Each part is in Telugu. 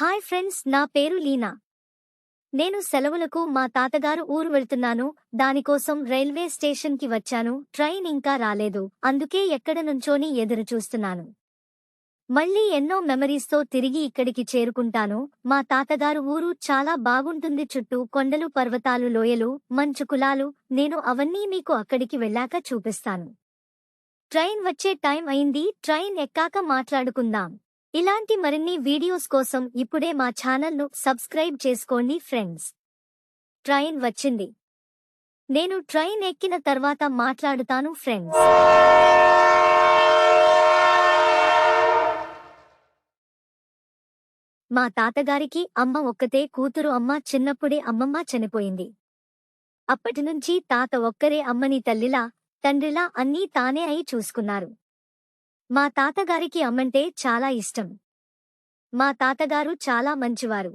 హాయ్ ఫ్రెండ్స్, నా పేరు లీనా. నేను సెలవులకు మా తాతగారు ఊరు వెళ్తున్నాను. దానికోసం రైల్వే స్టేషన్కి వచ్చాను. ట్రైన్ ఇంకా రాలేదు, అందుకే ఎక్కడ నుంచోని ఎదురు చూస్తున్నాను. మళ్ళీ ఎన్నో మెమరీస్తో తిరిగి ఇక్కడికి చేరుకుంటాను. మా తాతగారు ఊరు చాలా బాగుంటుంది. చుట్టూ కొండలు, పర్వతాలు, లోయలు, మంచు కులాలు. నేను అవన్నీ మీకు అక్కడికి వెళ్ళాక చూపిస్తాను. ట్రైన్ వచ్చే టైం అయింది. ట్రైన్ ఎక్కాక మాట్లాడుకుందాం. ఇలాంటి మరిన్ని వీడియోస్ కోసం ఇప్పుడే మా ఛానల్ను సబ్స్క్రైబ్ చేసుకోండి ఫ్రెండ్స్. ట్రైన్ వచ్చింది. నేను ట్రైన్ ఎక్కిన తర్వాత మాట్లాడుతాను ఫ్రెండ్స్. మా తాతగారికి అమ్మ ఒక్కతే కూతురు. అమ్మ చిన్నప్పుడే అమ్మమ్మ చనిపోయింది. అప్పటినుంచి తాత ఒక్కరే అమ్మని తల్లిలా, తండ్రిలా అన్నీ తానే అయి చూసుకున్నారు. మా తాతగారికి అమ్మంటే చాలా ఇష్టం. మా తాతగారు చాలా మంచివారు.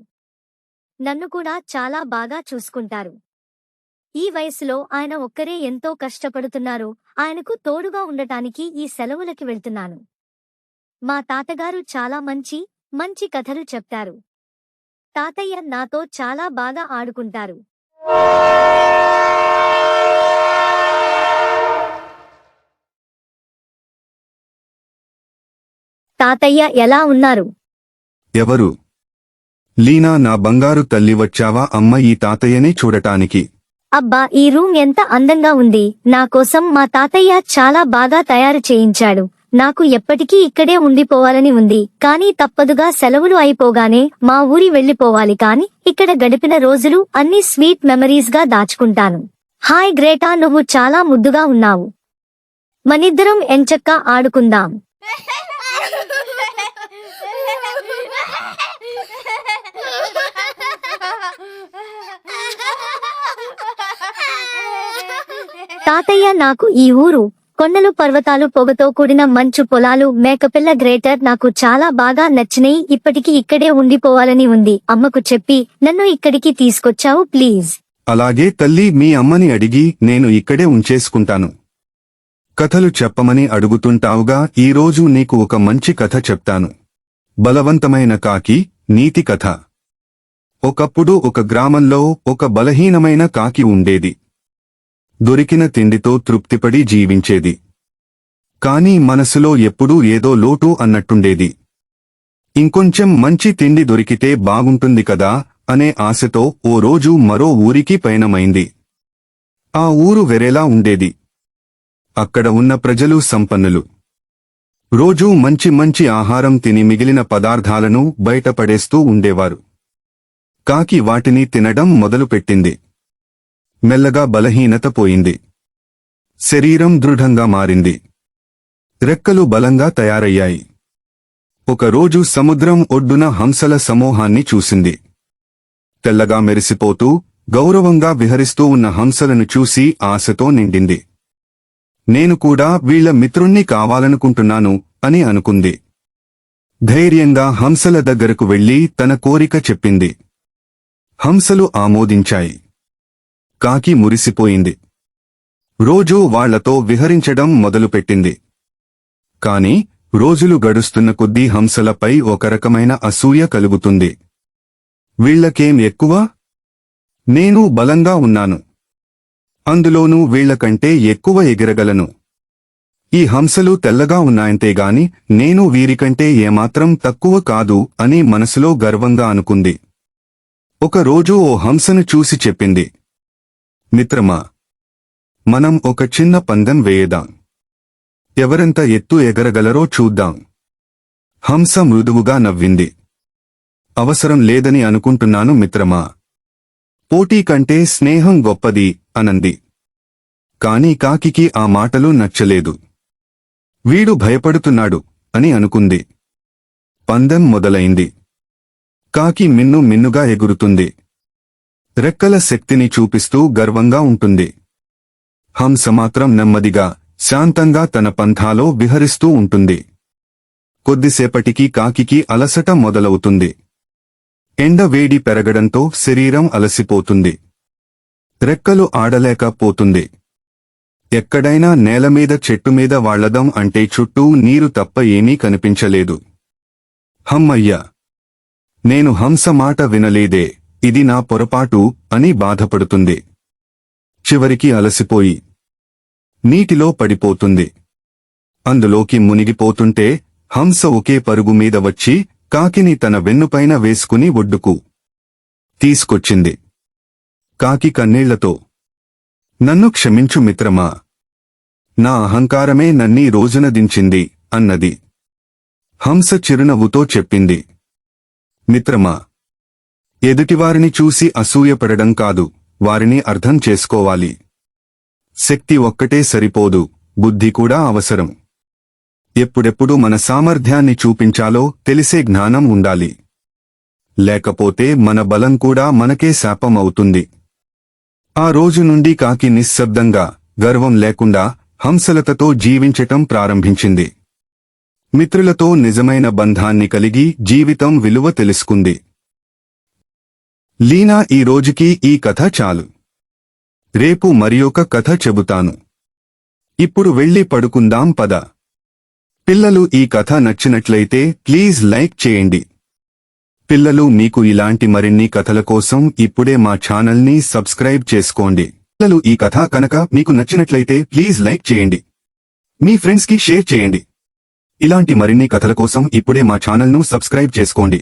నన్ను కూడా చాలా బాగా చూసుకుంటారు. ఈ వయసులో ఆయన ఒక్కరే ఎంతో కష్టపడుతున్నారు. ఆయనకు తోడుగా ఉండటానికి ఈ సెలవులకి వెళ్తున్నాను. మా తాతగారు చాలా మంచి కథలు చెప్తారు. తాతయ్య నాతో చాలా బాగా ఆడుకుంటారు. తాతయ్య ఎలా ఉన్నారు? ఎవరు? లీనా, నా బంగారు తల్లి, వచ్చావా అమ్మ ఈ తాతయ్యని చూడటానికి? అబ్బా, ఈ రూమ్ ఎంత అందంగా ఉంది. నా కోసం మా తాతయ్య చాలా బాగా తయారు చేయించాడు. నాకు ఎప్పటికీ ఇక్కడే ఉండిపోవాలని ఉంది, కానీ తప్పదుగా. సెలవులు అయిపోగానే మా ఊరి వెళ్లిపోవాలి. కాని ఇక్కడ గడిపిన రోజులు అన్ని స్వీట్ మెమరీస్ గా దాచుకుంటాను. హాయ్ గ్రేటా, నువ్వు చాలా ముద్దుగా ఉన్నావు. మనిద్దరం ఎంచక్కా ఆడుకుందాం. తాతయ్య, నాకు ఈ ఊరు, కొండలు, పర్వతాలు, పొగతో కూడిన మంచు పొలాలు, మేకపిల్ల గ్రేటర్ నాకు చాలా బాగా నచ్చినాయి. ఇప్పటికి ఇక్కడే ఉండిపోవాలని ఉంది. అమ్మకు చెప్పి నన్ను ఇక్కడికి తీసుకొచ్చావు ప్లీజ్. అలాగే తల్లి, మీ అమ్మని అడిగి నేను ఇక్కడే ఉంచేసుకుంటాను. కథలు చెప్పమని అడుగుతుంటావుగా, ఈరోజు నీకు ఒక మంచి కథ చెప్తాను. బలవంతమైన కాకి నీతి కథ. ఒకప్పుడు ఒక గ్రామంలో ఒక బలహీనమైన కాకి ఉండేది. దొరికిన తిండితో తృప్తిపడి జీవించేది. కాని మనసులో ఎప్పుడూ ఏదో లోటు అన్నట్టుండేది. ఇంకొంచెం మంచి తిండి దొరికితే బాగుంటుంది కదా అనే ఆశతో ఓ రోజు మరో ఊరికి పయనమైంది. ఆ ఊరు వెరేలా ఉండేది. అక్కడ ఉన్న ప్రజలు సంపన్నులు. రోజూ మంచి ఆహారం తిని మిగిలిన పదార్థాలను బయటపడేస్తూ ఉండేవారు. కాకి వాటిని తినడం మొదలుపెట్టింది. మెల్లగా బలహీనత పోయింది. శరీరం దృఢంగా మారింది. రెక్కలు బలంగా తయారయ్యాయి. ఒకరోజు సముద్రం ఒడ్డున హంసల సమూహాన్ని చూసింది. తెల్లగా మెరిసిపోతూ గౌరవంగా విహరిస్తూ ఉన్న హంసలను చూసి ఆశతో నిండింది. నేను కూడా వీళ్ల మిత్రుణ్ణి కావాలనుకుంటున్నాను అని అనుకుంది. ధైర్యంగా హంసల దగ్గరకు వెళ్లి తన కోరిక చెప్పింది. హంసలు ఆమోదించాయి. కాకి మురిసిపోయింది. రోజూ వాళ్లతో విహరించడం మొదలుపెట్టింది. కాని రోజులు గడుస్తున్న కొద్దీ హంసలపై ఒక రకమైన అసూయ కలుగుతుంది. వీళ్లకేం ఎక్కువ? నేను బలంగా ఉన్నాను. అందులోనూ వీళ్లకంటే ఎక్కువ ఎగిరగలను. ఈ హంసలు తెల్లగా ఉన్నాయంతేగాని నేను వీరికంటే ఏమాత్రం తక్కువ కాదు అని మనసులో గర్వంగా అనుకుంది. ఒకరోజు ఓ హంసను చూసి చెప్పింది, మిత్రమా, మనం ఒక చిన్న పందెం వేయదాం. ఎవరెంత ఎత్తు ఎగరగలరో చూద్దాం. హంస మృదువుగా నవ్వింది. అవసరం లేదని అనుకుంటున్నాను మిత్రమా. పోటీ కంటే స్నేహం గొప్పది అనంది. కాని కాకికి ఆ మాటలు నచ్చలేదు. వీడు భయపడుతున్నాడు అని అనుకుంది. పందెం మొదలైంది. కాకి మిన్నుగా ఎగురుతుంది. రెక్కల శక్తిని చూపిస్తూ గర్వంగా ఉంటుంది. హంస మాత్రం నెమ్మదిగా, శాంతంగా తన పంథాలో విహరిస్తూ ఉంటుంది. కొద్దిసేపటికి కాకికి అలసట మొదలవుతుంది. ఎండ వేడి పెరగడంతో శరీరం అలసిపోతుంది. రెక్కలు ఆడలేకపోతుంది. ఎక్కడైనా నేలమీద, చెట్టుమీద వాళ్లదం అంటే చుట్టూ నీరు తప్ప ఏమీ కనిపించలేదు. హమ్మయ్య! నేను హంస మాట వినలేదే, ఇది నా పొరపాటు అని బాధపడుతుంది. చివరికి అలసిపోయి నీటిలో పడిపోతుంది. అందులోకి మునిగిపోతుంటే హంస ఒకే పరుగు మీద వచ్చి కాకిని తన వెన్నుపైన వేసుకుని ఒడ్డుకు తీసుకొచ్చింది. కాకి కన్నీళ్లతో, నన్ను క్షమించు మిత్రమా, నా అహంకారమే నన్నీ రోజున దించింది అన్నది. హంస చిరునవ్వుతో చెప్పింది, మిత్రమా, ఎదుటివారిని చూసి అసూయపడడం కాదు, వారిని అర్థం చేసుకోవాలి. శక్తి ఒక్కటే సరిపోదు, బుద్ధి కూడా అవసరం. ఎప్పుడెప్పుడు మన సామర్థ్యాన్ని చూపించాలో తెలిసే జ్ఞానం ఉండాలి. లేకపోతే మన బలం కూడా మనకే శాపం అవుతుంది. ఆ రోజు నుండి కాకి నిశ్శబ్దంగా, గర్వం లేకుండా హంసలతతో జీవించటం ప్రారంభించింది. మిత్రులతో నిజమైన బంధాన్ని కలిగి జీవితం విలువ తెలుసుకుంది. లీనా, ఈ రోజుకి ఈ కథ చాలు. రేపు మరియొక కథ చెబుతాను. ఇప్పుడు వెళ్ళి పడుకుందాం పద. పిల్లలు, ఈ కథ నచ్చినట్లయితే ప్లీజ్ లైక్ చేయండి. పిల్లలు, మీకు ఇలాంటి మరిన్ని కథల కోసం ఇప్పుడే మా ఛానల్ని సబ్స్క్రైబ్ చేసుకోండి. పిల్లలు, ఈ కథ కనుక మీకు నచ్చినట్లయితే ప్లీజ్ లైక్ చేయండి. మీ ఫ్రెండ్స్కి షేర్ చేయండి. ఇలాంటి మరిన్ని కథల కోసం ఇప్పుడే మా ఛానల్ను సబ్స్క్రైబ్ చేసుకోండి.